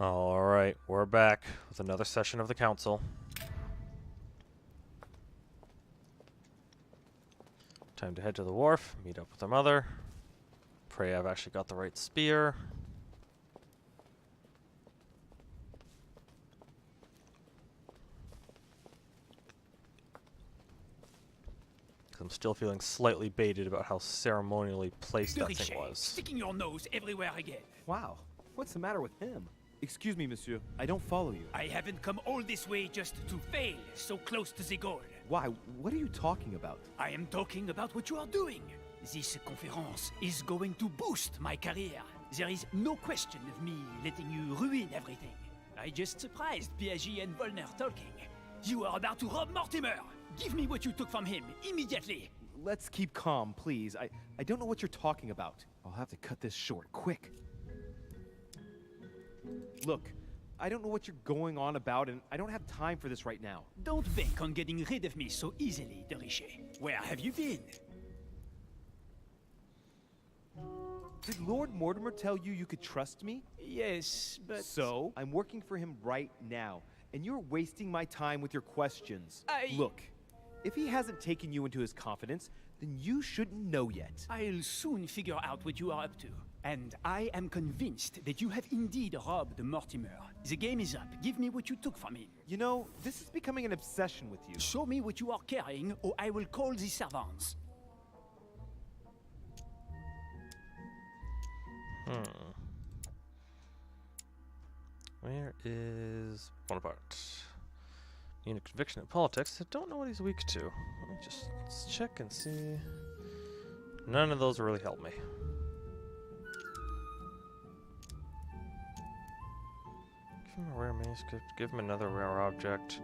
Alright, we're back with another session of the council. Time to head to the wharf, meet up with our mother. Pray I've actually got the right spear. I'm still feeling slightly baited about how ceremonially placed that thing was. Sticking your nose everywhere again. Wow, what's the matter with him? Excuse me, monsieur. I don't follow you. I haven't come all this way just to fail so close to the goal. Why? What are you talking about? I am talking about what you are doing. This conference is going to boost my career. There is no question of me letting you ruin everything. I just surprised Piaget and Volner talking. You are about to rob Mortimer. Give me what you took from him, immediately. Let's keep calm, please. I don't know what you're talking about. I'll have to cut this short, quick. Look, I don't know what you're going on about, and I don't have time for this right now. Don't bank on getting rid of me so easily, de Richet. Where have you been? Did Lord Mortimer tell you you could trust me? Yes, but... So, I'm working for him right now, and you're wasting my time with your questions. Look, if he hasn't taken you into his confidence, then you shouldn't know yet. I'll soon figure out what you are up to. And I am convinced that you have indeed robbed Mortimer. The game is up. Give me what you took from him. You know, this is becoming an obsession with you. Show me what you are carrying, or I will call the servants. Where is Bonaparte? Unit conviction in politics. I don't know what he's weak to. Let me just check and see. None of those really help me. Give him a rare manuscript. Give him another rare object.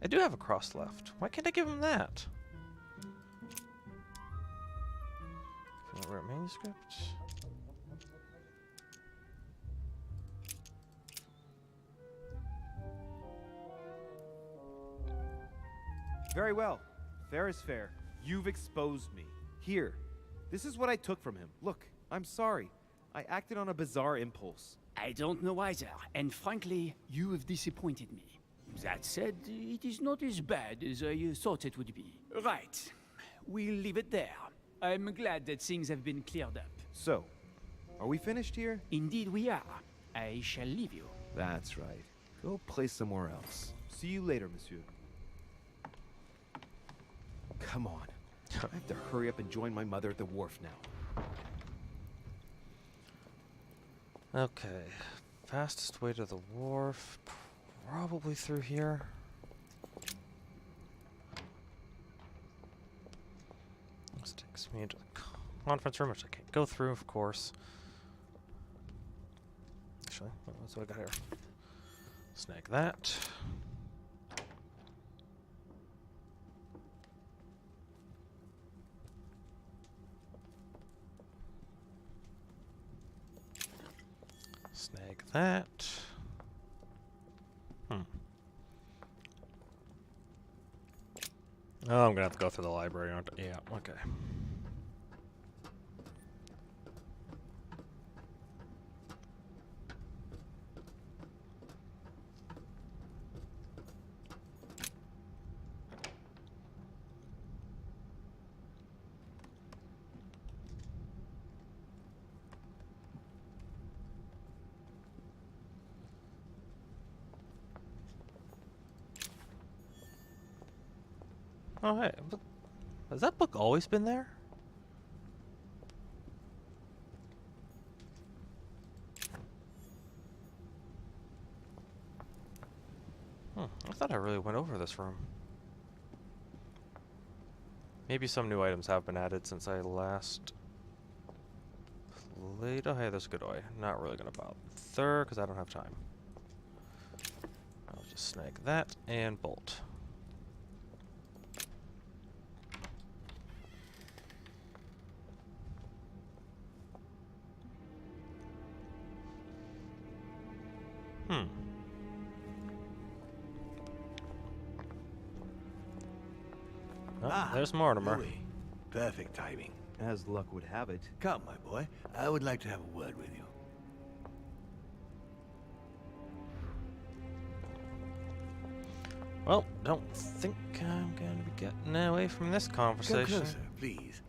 I do have a cross left. Why can't I give him that? Give him a rare manuscript. Very well. Fair is fair. You've exposed me. Here. This is what I took from him. Look, I'm sorry. I acted on a bizarre impulse. I don't know either, and frankly, you have disappointed me. That said, it is not as bad as I thought it would be. Right. We'll leave it there. I'm glad that things have been cleared up. So, are we finished here? Indeed we are. I shall leave you. That's right. Go play somewhere else. See you later, monsieur. Come on. I have to hurry up and join my mother at the wharf now. Okay. Fastest way to the wharf. Probably through here. This takes me into the conference room, which I can't go through, of course. Actually, what's what I got here? Snag that. Snag that. Oh, I'm gonna have to go through the library, aren't I? Yeah, okay. Oh, hey. Has that book always been there? I thought I really went over this room. Maybe some new items have been added since I last played. Oh, hey, there's a good eye. Not really gonna bother, because I don't have time. I'll just snag that and bolt. Hmm. Oh, there's Mortimer. Louis. Perfect timing. As luck would have it. Come, my boy. I would like to have a word with you. Well, don't think I'm going to be getting away from this Come conversation. closer, please.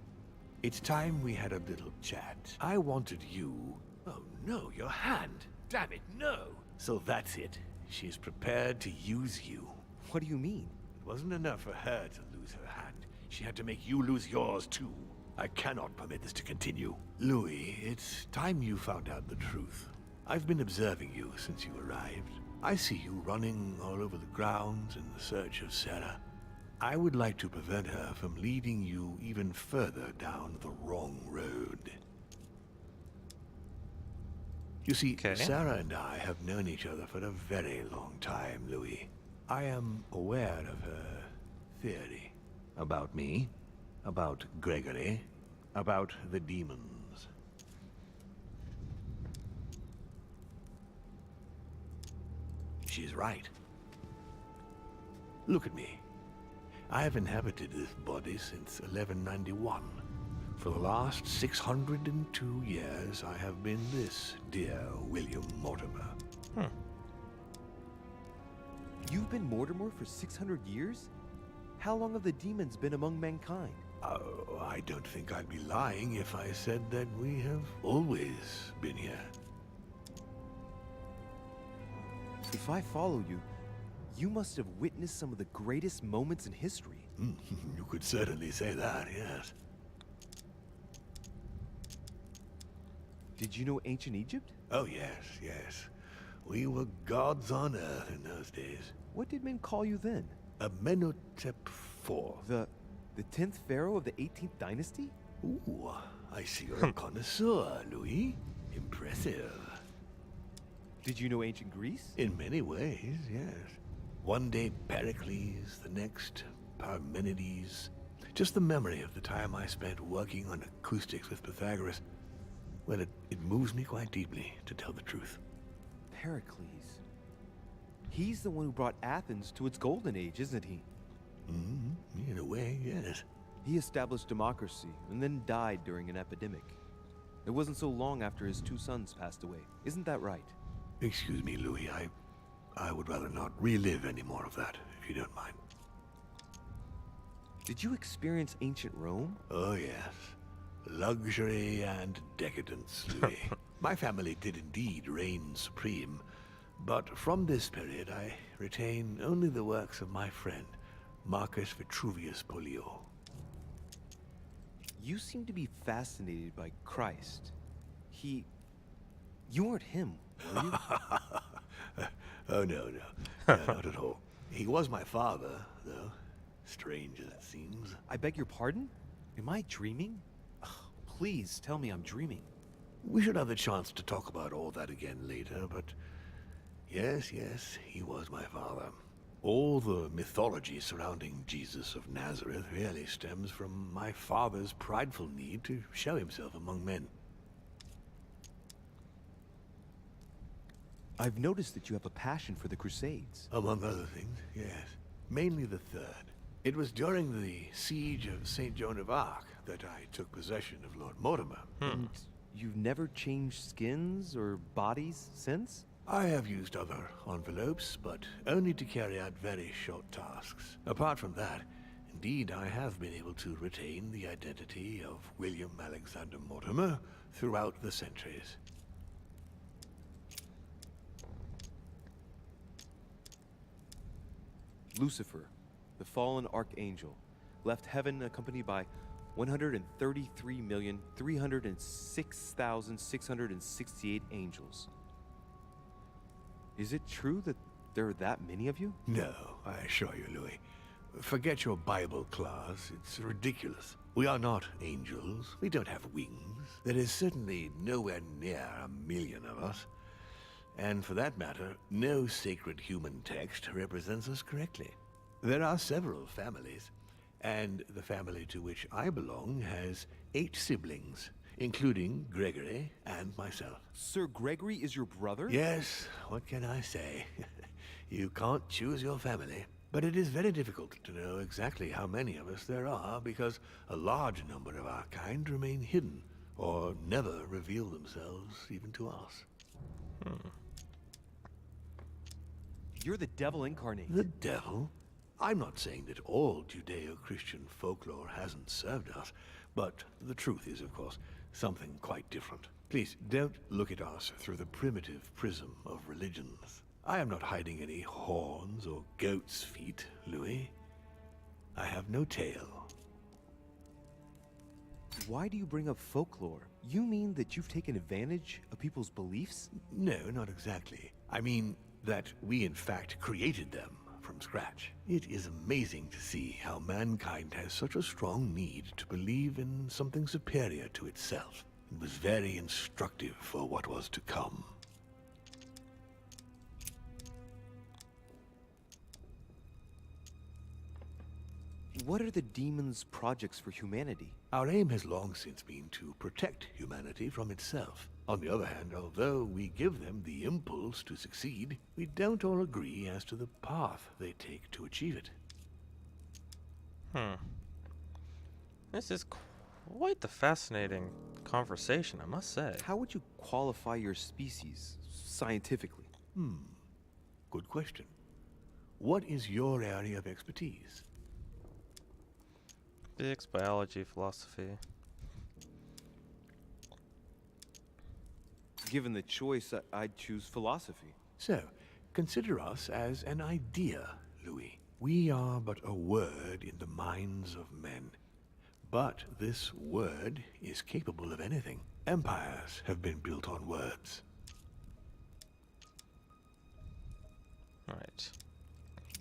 It's time we had a little chat. I wanted you... Oh, no, your hand. Damn it, no. So that's it. She's prepared to use you. What do you mean? It wasn't enough for her to lose her hand. She had to make you lose yours, too. I cannot permit this to continue. Louis, it's time you found out the truth. I've been observing you since you arrived. I see you running all over the grounds in the search of Sarah. I would like to prevent her from leading you even further down the wrong road. You see, Okay. Sarah and I have known each other for a very long time, Louis. I am aware of her theory. About me, about Gregory, about the demons. She's right. Look at me. I have inhabited this body since 1191. For the last 602 years, I have been this dear William Mortimer. Hmm. You've been Mortimer for 600 years? How long have the demons been among mankind? Oh, I don't think I'd be lying if I said that we have always been here. If I follow you, you must have witnessed some of the greatest moments in history. You could certainly say that, yes. Did you know ancient Egypt? Oh, yes, yes. We were gods on earth in those days. What did men call you then? Amenhotep IV. The 10th pharaoh of the 18th dynasty? Ooh, I see you're a connoisseur, Louis. Impressive. Did you know ancient Greece? In many ways, yes. One day Pericles, the next Parmenides. Just the memory of the time I spent working on acoustics with Pythagoras. Well, it moves me quite deeply, to tell the truth. Pericles. He's the one who brought Athens to its golden age, isn't he? In a way, yes. He established democracy and then died during an epidemic. It wasn't so long after his two sons passed away. Isn't that right? Excuse me, Louis. I would rather not relive any more of that, if you don't mind. Did you experience ancient Rome? Oh, yes. Luxury and decadence, Louis. My family did indeed reign supreme, but from this period I retain only the works of my friend, Marcus Vitruvius Pollio. You seem to be fascinated by Christ. You weren't him, were you? Oh, no, not at all. He was my father, though. Strange as it seems. I beg your pardon? Am I dreaming? Ugh, please tell me I'm dreaming. We should have the chance to talk about all that again later, but yes, he was my father. All the mythology surrounding Jesus of Nazareth really stems from my father's prideful need to show himself among men. I've noticed that you have a passion for the Crusades. Among other things, yes. Mainly the third. It was during the siege of St. Joan of Arc that I took possession of Lord Mortimer. And you've never changed skins or bodies since? I have used other envelopes, but only to carry out very short tasks. Apart from that, indeed, I have been able to retain the identity of William Alexander Mortimer throughout the centuries. Lucifer, the fallen archangel, left heaven accompanied by 133,306,668 angels. Is it true that there are that many of you? No, I assure you, Louis. Forget your Bible class. It's ridiculous. We are not angels. We don't have wings. There is certainly nowhere near 1,000,000 of us. And for that matter, no sacred human text represents us correctly. There are several families, and the family to which I belong has 8 siblings, including Gregory and myself. Sir Gregory is your brother? Yes, what can I say? You can't choose your family. But it is very difficult to know exactly how many of us there are because a large number of our kind remain hidden or never reveal themselves even to us. You're the devil incarnate. The devil? I'm not saying that all Judeo-Christian folklore hasn't served us, but the truth is, of course, something quite different. Please, don't look at us through the primitive prism of religions. I am not hiding any horns or goat's feet, Louis. I have no tail. Why do you bring up folklore? You mean that you've taken advantage of people's beliefs? No, not exactly. I mean that we in fact created them from scratch. It is amazing to see how mankind has such a strong need to believe in something superior to itself. It was very instructive for what was to come. What are the demons' projects for humanity? Our aim has long since been to protect humanity from itself. On the other hand, although we give them the impulse to succeed, we don't all agree as to the path they take to achieve it. This is quite the fascinating conversation, I must say. How would you qualify your species scientifically? Good question. What is your area of expertise? Physics, biology, philosophy. Given the choice, I'd choose philosophy. So, consider us as an idea, Louis. We are but a word in the minds of men. But this word is capable of anything. Empires have been built on words. Right.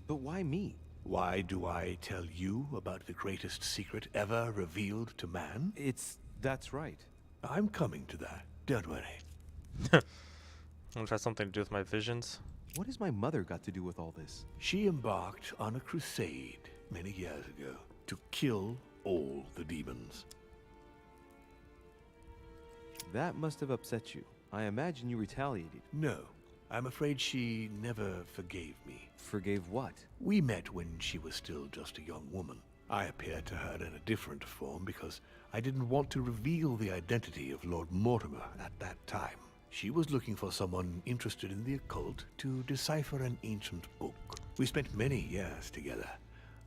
But why me? Why do I tell you about the greatest secret ever revealed to man? That's right. I'm coming to that. Don't worry. Which has something to do with my visions. What has my mother got to do with all this? She embarked on a crusade many years ago to kill all the demons. That must have upset you. I imagine you retaliated. No, I'm afraid she never forgave me. Forgave what? We met when she was still just a young woman. I appeared to her in a different form because I didn't want to reveal the identity of Lord Mortimer at that time. She was looking for someone interested in the occult to decipher an ancient book. We spent many years together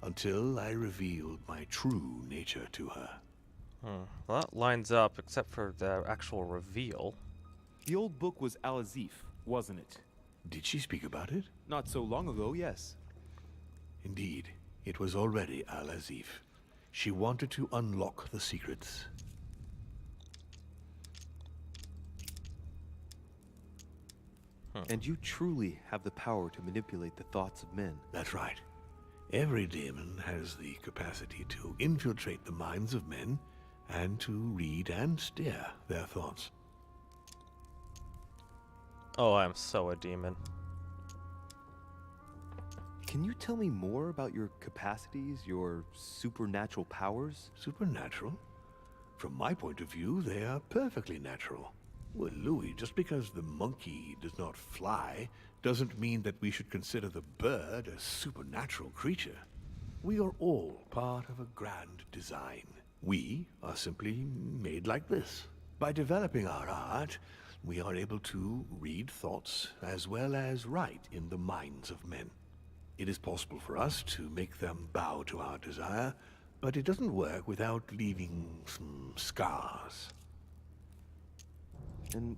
until I revealed my true nature to her. Well, that lines up, except for the actual reveal. The old book was Al-Azif, wasn't it? Did she speak about it? Not so long ago, yes. Indeed, it was already Al-Azif. She wanted to unlock the secrets. And you truly have the power to manipulate the thoughts of men. That's right. Every demon has the capacity to infiltrate the minds of men and to read and steer their thoughts. Oh, I'm so a demon. Can you tell me more about your capacities, your supernatural powers? Supernatural? From my point of view, they are perfectly natural. Well, Louis, just because the monkey does not fly doesn't mean that we should consider the bird a supernatural creature. We are all part of a grand design. We are simply made like this. By developing our art, we are able to read thoughts as well as write in the minds of men. It is possible for us to make them bow to our desire, but it doesn't work without leaving some scars. And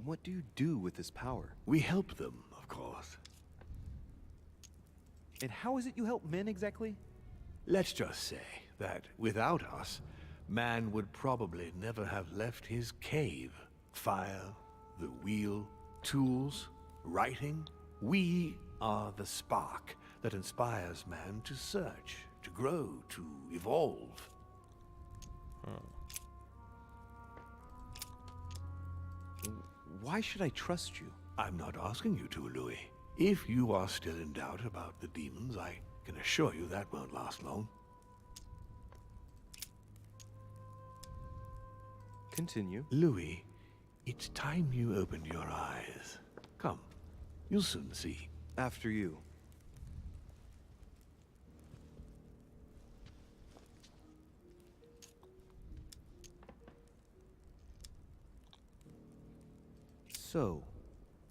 what do you do with this power? We help them, of course. And how is it you help men exactly? Let's just say that without us, man would probably never have left his cave. Fire, the wheel, tools, writing. We are the spark that inspires man to search, to grow, to evolve. Why should I trust you? I'm not asking you to, Louis. If you are still in doubt about the demons, I can assure you that won't last long. Continue. Louis, it's time you opened your eyes. Come, you'll soon see. After you. So,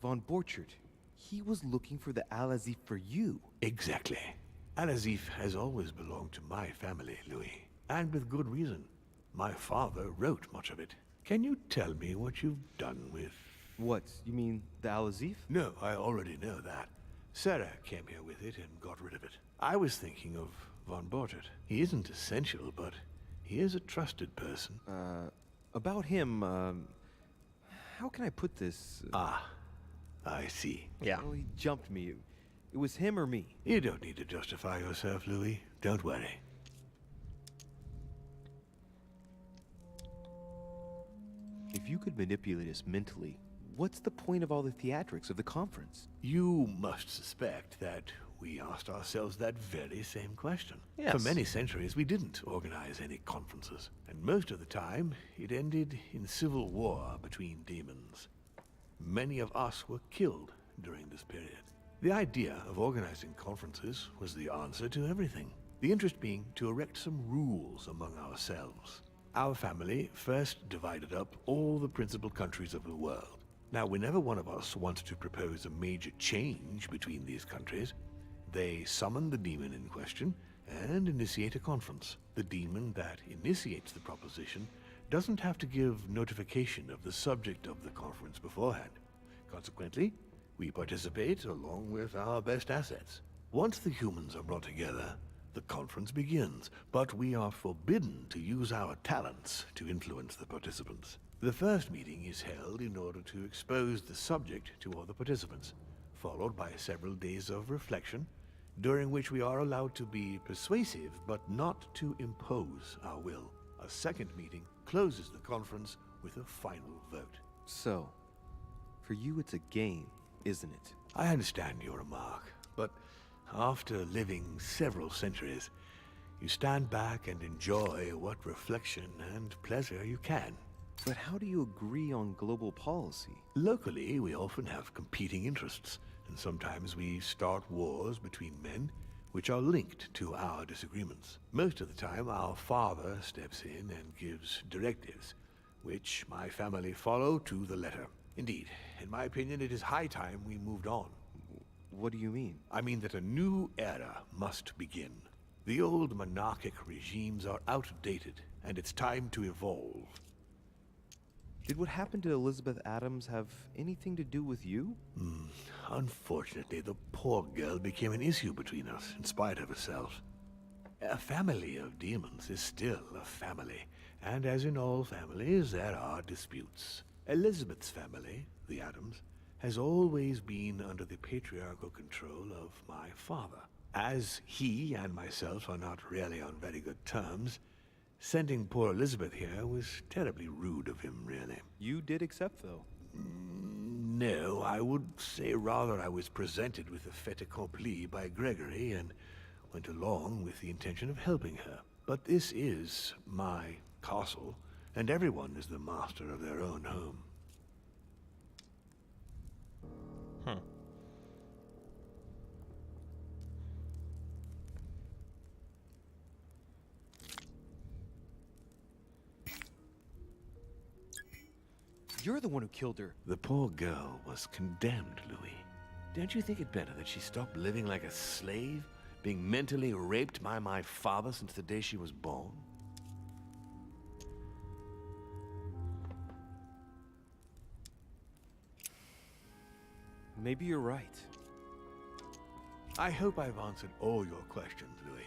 Von Borchert, he was looking for the Al-Azif for you. Exactly. Al-Azif has always belonged to my family, Louis. And with good reason. My father wrote much of it. Can you tell me what you've done with... What, you mean the Al-Azif? No, I already know that. Sarah came here with it and got rid of it. I was thinking of Von Borchert. He isn't essential, but he is a trusted person. About him, how can I put this? I see. Yeah. Well, he jumped me. It was him or me. You don't need to justify yourself, Louis. Don't worry. If you could manipulate us mentally, what's the point of all the theatrics of the conference? You must suspect that we asked ourselves that very same question. Yes. For many centuries, we didn't organize any conferences. And most of the time, it ended in civil war between demons. Many of us were killed during this period. The idea of organizing conferences was the answer to everything. The interest being to erect some rules among ourselves. Our family first divided up all the principal countries of the world. Now, whenever one of us wanted to propose a major change between these countries, they summon the demon in question and initiate a conference. The demon that initiates the proposition doesn't have to give notification of the subject of the conference beforehand. Consequently, we participate along with our best assets. Once the humans are brought together, the conference begins, but we are forbidden to use our talents to influence the participants. The first meeting is held in order to expose the subject to all the participants, followed by several days of reflection, during which we are allowed to be persuasive but not to impose our will. A second meeting closes the conference with a final vote. So, for you it's a game, isn't it? I understand your remark, but after living several centuries, you stand back and enjoy what reflection and pleasure you can. But how do you agree on global policy? Locally, we often have competing interests, and sometimes we start wars between men which are linked to our disagreements. Most of the time, our father steps in and gives directives, which my family follow to the letter. Indeed, in my opinion, it is high time we moved on. What do you mean? I mean that a new era must begin. The old monarchic regimes are outdated, and it's time to evolve. Did what happened to Elizabeth Adams have anything to do with you? Unfortunately, the poor girl became an issue between us, in spite of herself. A family of demons is still a family, and as in all families, there are disputes. Elizabeth's family, the Adams, has always been under the patriarchal control of my father. As he and myself are not really on very good terms, sending poor Elizabeth here was terribly rude of him, really. You did accept, though. No, I would say rather I was presented with a fait accompli by Gregory and went along with the intention of helping her. But this is my castle, and everyone is the master of their own home. You're the one who killed her. The poor girl was condemned, Louis. Don't you think it better that she stopped living like a slave, being mentally raped by my father since the day she was born? Maybe you're right. I hope I've answered all your questions, Louis.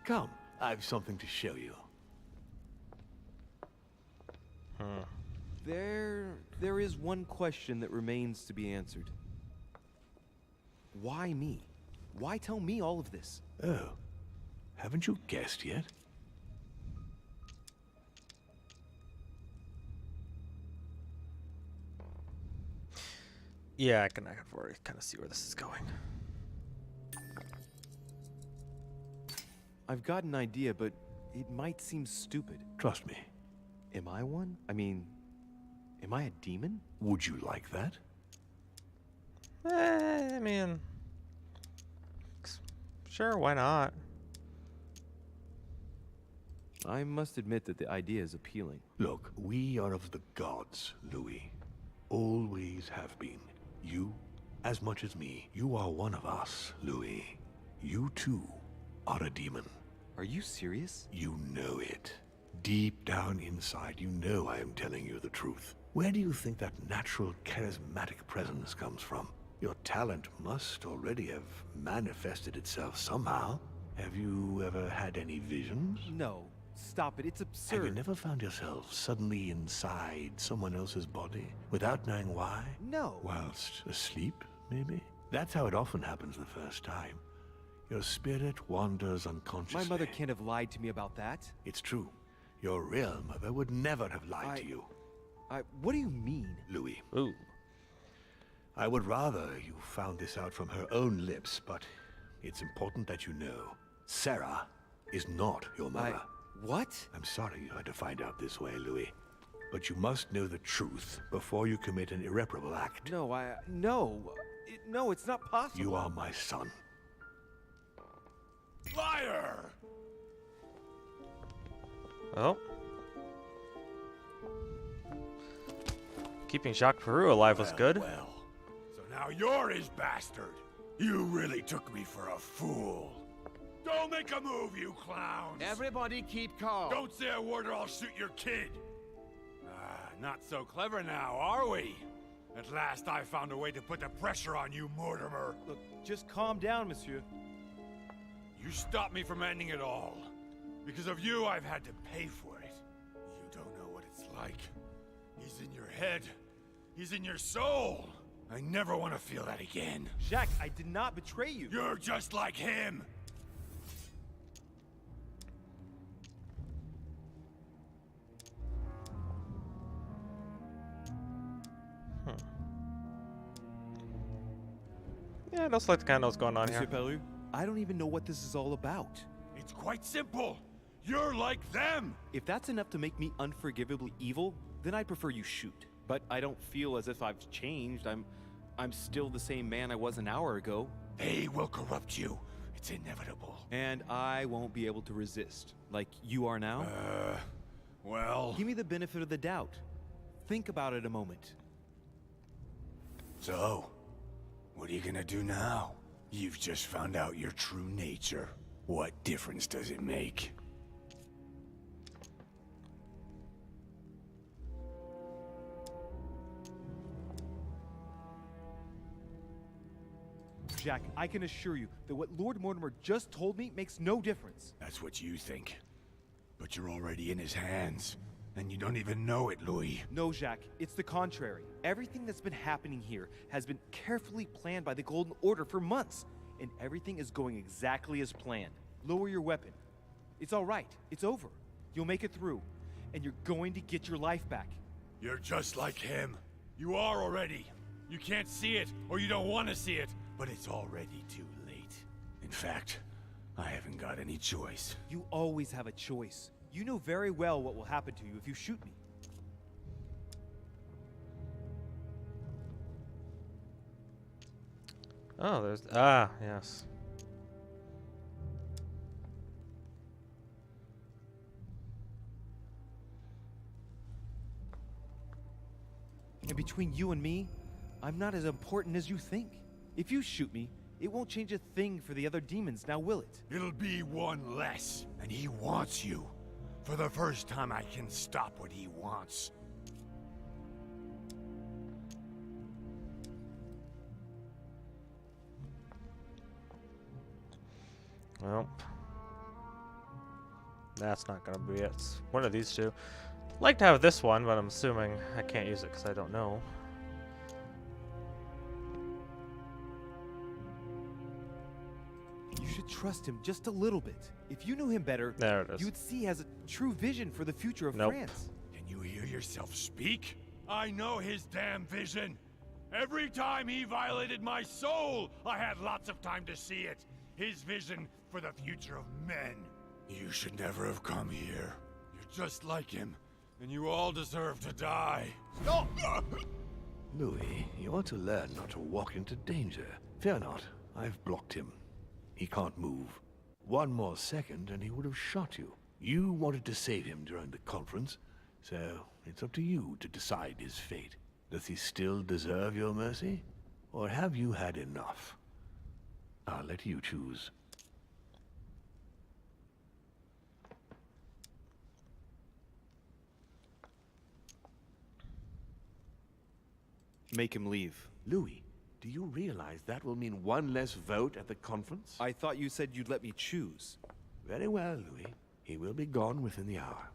Come, I've something to show you. There is one question that remains to be answered. Why me? Why tell me all of this? Oh, haven't you guessed yet? Yeah, I can already kind of see where this is going. I've got an idea, but it might seem stupid. Trust me, Am I one? I mean, am I a demon? Would you like that? I mean, sure, why not? I must admit that the idea is appealing. Look, we are of the gods, Louis. Always have been. You, as much as me. You are one of us, Louis. You too are a demon. Are you serious? You know it. Deep down inside, you know I am telling you the truth. Where do you think that natural, charismatic presence comes from? Your talent must already have manifested itself somehow. Have you ever had any visions? No. Stop it. It's absurd. Have you never found yourself suddenly inside someone else's body without knowing why? No. Whilst asleep, maybe? That's how it often happens the first time. Your spirit wanders unconsciously. My mother can't have lied to me about that. It's true. Your real mother would never have lied to you. What do you mean? Louis, Ooh. I would rather you found this out from her own lips, but it's important that you know. Sarah is not your mother. What? I'm sorry you had to find out this way, Louis. But you must know the truth before you commit an irreparable act. No, no, it's not possible. You are my son. Liar! Oh. Keeping Jacques Peru alive was good. Well, so now you're his bastard. You really took me for a fool. Don't make a move, you clowns! Everybody keep calm. Don't say a word or I'll shoot your kid! Not so clever now, are we? At last I found a way to put the pressure on you, Mortimer. Look, just calm down, monsieur. You stopped me from ending it all. Because of you, I've had to pay for it. You don't know what it's like. He's in your head. He's in your soul. I never want to feel that again. Jacques, I did not betray you. You're just like him. Yeah, it looks like the kind of what's going on Monsieur here. Peru, I don't even know what this is all about. It's quite simple. You're like them. If that's enough to make me unforgivably evil, then I prefer you shoot. But I don't feel as if I've changed. I'm still the same man I was an hour ago. They will corrupt you. It's inevitable. And I won't be able to resist, like you are now. Well... Give me the benefit of the doubt. Think about it a moment. So, what are you gonna do now? You've just found out your true nature. What difference does it make? Jack, I can assure you that what Lord Mortimer just told me makes no difference. That's what you think. But you're already in his hands. And you don't even know it, Louis. No, Jacques, it's the contrary. Everything that's been happening here has been carefully planned by the Golden Order for months, and everything is going exactly as planned. Lower your weapon. It's all right. It's over. You'll make it through, and you're going to get your life back. You're just like him. You are already. You can't see it, or you don't want to see it, but it's already too late. In fact, I haven't got any choice. You always have a choice. You know very well what will happen to you if you shoot me. Oh, there's... yes. And between you and me, I'm not as important as you think. If you shoot me, it won't change a thing for the other demons, now will it? It'll be one less, and he wants you. For the first time, I can stop what he wants. Well, that's not gonna be it. It's one of these two. I'd like to have this one, but I'm assuming I can't use it because I don't know. You should trust him just a little bit. If you knew him better, There it is. you would see he has a true vision for the future of Nope. France. Can you hear yourself speak? I know his damn vision. Every time he violated my soul, I had lots of time to see it. His vision for the future of men. You should never have come here. You're just like him, And you all deserve to die. Stop! Louis, you ought to learn not to walk into danger. Fear not, I've blocked him. He can't move. One more second and he would have shot you. You wanted to save him during the conference, so it's up to you to decide his fate. Does he still deserve your mercy? Or have you had enough? I'll let you choose. Make him leave. Louis, do you realize that will mean one less vote at the conference? I thought you said you'd let me choose. Very well, Louis. He will be gone within the hour.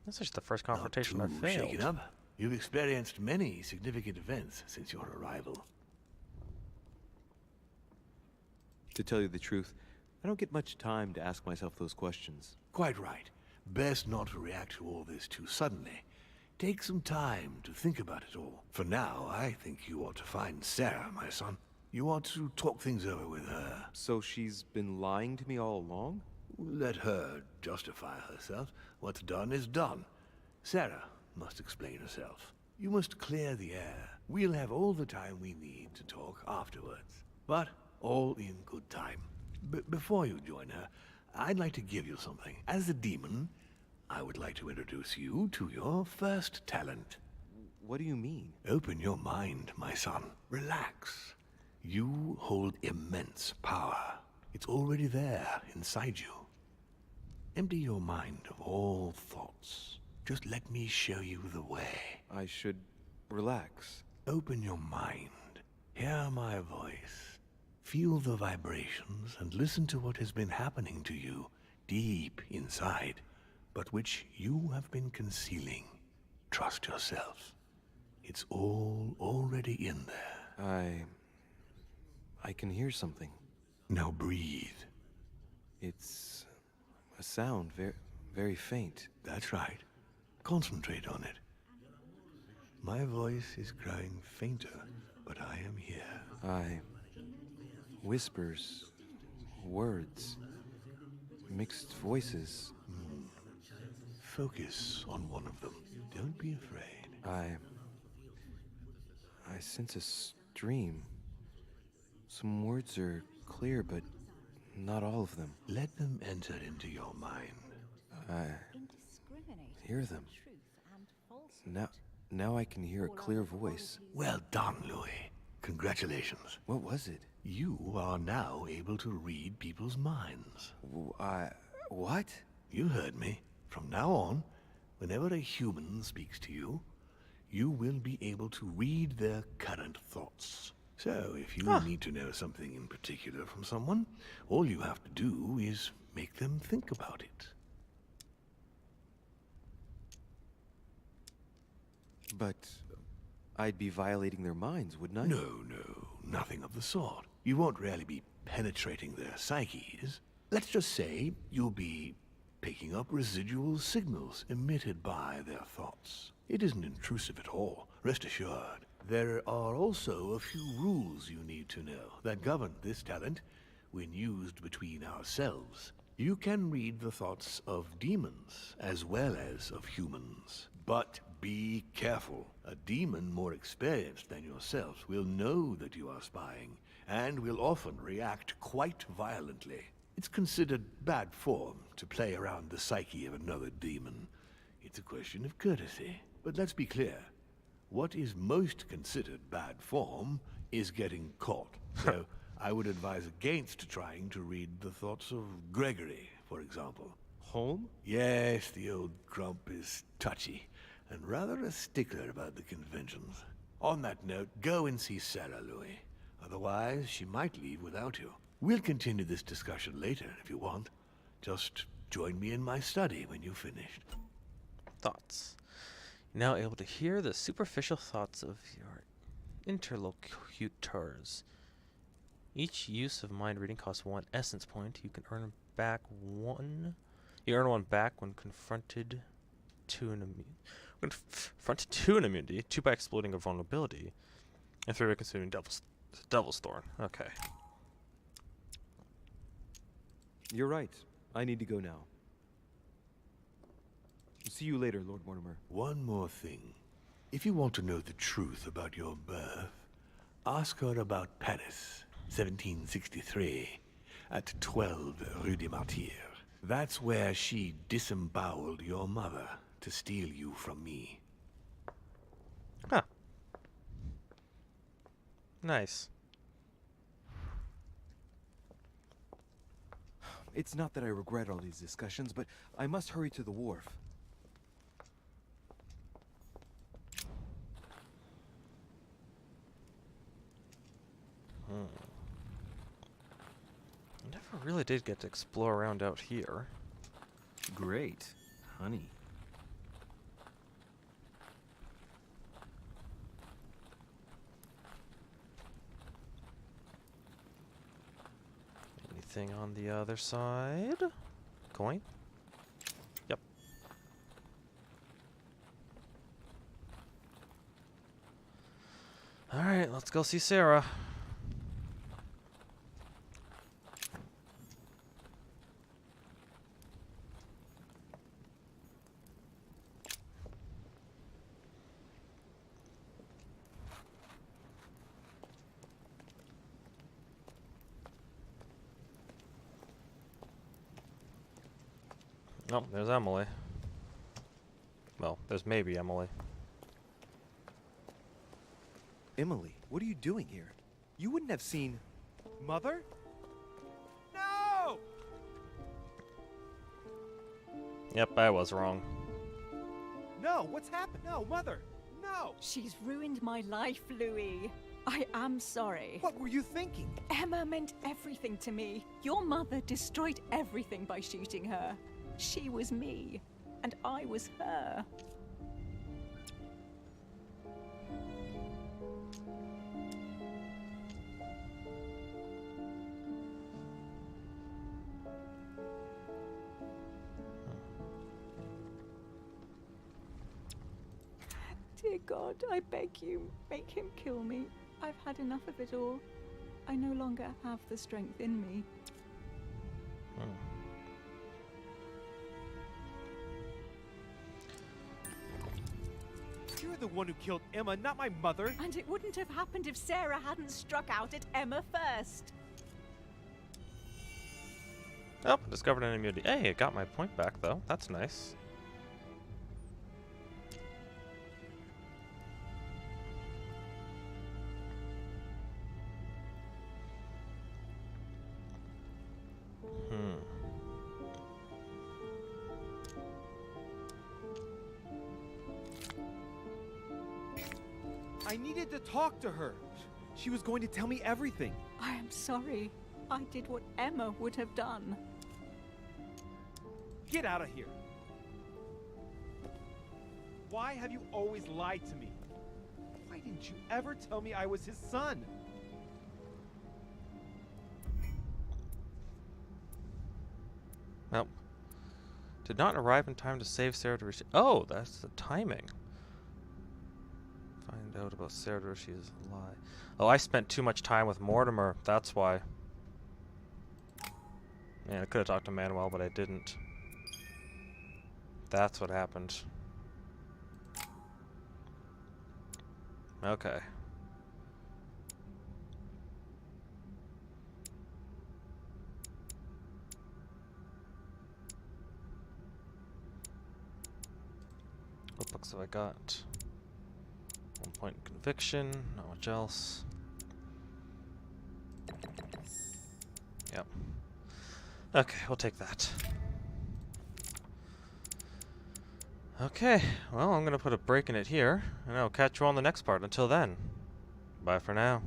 This is the first Not confrontation I too failed. shaken up. You've experienced many significant events since your arrival. To tell you the truth, I don't get much time to ask myself those questions. Quite right. Best not to react to all this too suddenly. Take some time to think about it all. For now, I think you ought to find Sarah, my son. You ought to talk things over with her. So she's been lying to me all along? Let her justify herself. What's done is done. Sarah must explain herself. You must clear the air. We'll have all the time we need to talk afterwards. But all in good time. Before you join her, I'd like to give you something. As a demon, I would like to introduce you to your first talent. What do you mean? Open your mind, my son. Relax. You hold immense power. It's already there, inside you. Empty your mind of all thoughts. Just let me show you the way. I should relax. Open your mind. Hear my voice. Feel the vibrations and listen to what has been happening to you deep inside, but which you have been concealing. Trust yourself. It's all already in there. I can hear something. Now breathe. It's a sound, very faint. That's right. Concentrate on it. My voice is growing fainter, but I am here. Whispers, words, mixed voices. Focus on one of them. Don't be afraid. I sense a stream. Some words are clear, but not all of them. Let them enter into your mind. I hear them. Now I can hear a clear voice. Well done, Louis. Congratulations. What was it? You are now able to read people's minds. What? You heard me. From now on, whenever a human speaks to you, you will be able to read their current thoughts. So, if you need to know something in particular from someone, all you have to do is make them think about it. But I'd be violating their minds, wouldn't I? No, nothing of the sort. You won't really be penetrating their psyches. Let's just say you'll be picking up residual signals emitted by their thoughts. It isn't intrusive at all, rest assured. There are also a few rules you need to know that govern this talent when used between ourselves. You can read the thoughts of demons as well as of humans. But be careful. A demon more experienced than yourself will know that you are spying and will often react quite violently. It's considered bad form to play around the psyche of another demon. It's a question of courtesy. But let's be clear. What is most considered bad form is getting caught. So I would advise against trying to read the thoughts of Gregory, for example. Home? Yes, the old grump is touchy and rather a stickler about the conventions. On that note, go and see Sarah, Louis. Otherwise, she might leave without you. We'll continue this discussion later if you want. Just join me in my study when you've finished. Thoughts. You're now able to hear the superficial thoughts of your interlocutors. Each use of mind reading costs 1 essence point. You can earn back 1. You earn 1 back when confronted to an immunity. 2 by exploiting a vulnerability. And 3 by consuming Devil's Thorn. Okay. You're right. I need to go now. See you later, Lord Mortimer. One more thing. If you want to know the truth about your birth, ask her about Paris, 1763, at 12 Rue des Martyrs. That's where she disemboweled your mother to steal you from me. Huh. Nice. It's not that I regret all these discussions, but I must hurry to the wharf. I never really did get to explore around out here. Great. Honey. Anything on the other side? Coin? Yep. Alright, let's go see Sarah. Oh, there's Emily. Well, there's maybe Emily. Emily, what are you doing here? You wouldn't have seen... Mother? No! Yep, I was wrong. No, what's happened? No, Mother! No! She's ruined my life, Louis. I am sorry. What were you thinking? Emma meant everything to me. Your mother destroyed everything by shooting her. She was me, and I was her. Dear God, I beg you, make him kill me. I've had enough of it all. I no longer have the strength in me. You're the one who killed Emma, not my mother. And it wouldn't have happened if Sarah hadn't struck out at Emma first. Oh, discovered an immunity. Hey, it got my point back, though. That's nice. I needed to talk to her. She was going to tell me everything. I am sorry. I did what Emma would have done. Get out of here. Why have you always lied to me? Why didn't you ever tell me I was his son? Well, did not arrive in time to save Sarah to receive. Oh, that's the timing. Find out about Sarah to receive is a lie. Oh, I spent too much time with Mortimer. That's why. Man, I could have talked to Manuel, but I didn't. That's what happened. Okay. What books have I got? 1 point in conviction, not much else. Yep. Okay, we'll take that. Okay, well, I'm gonna put a break in it here, and I'll catch you on the next part. Until then, bye for now.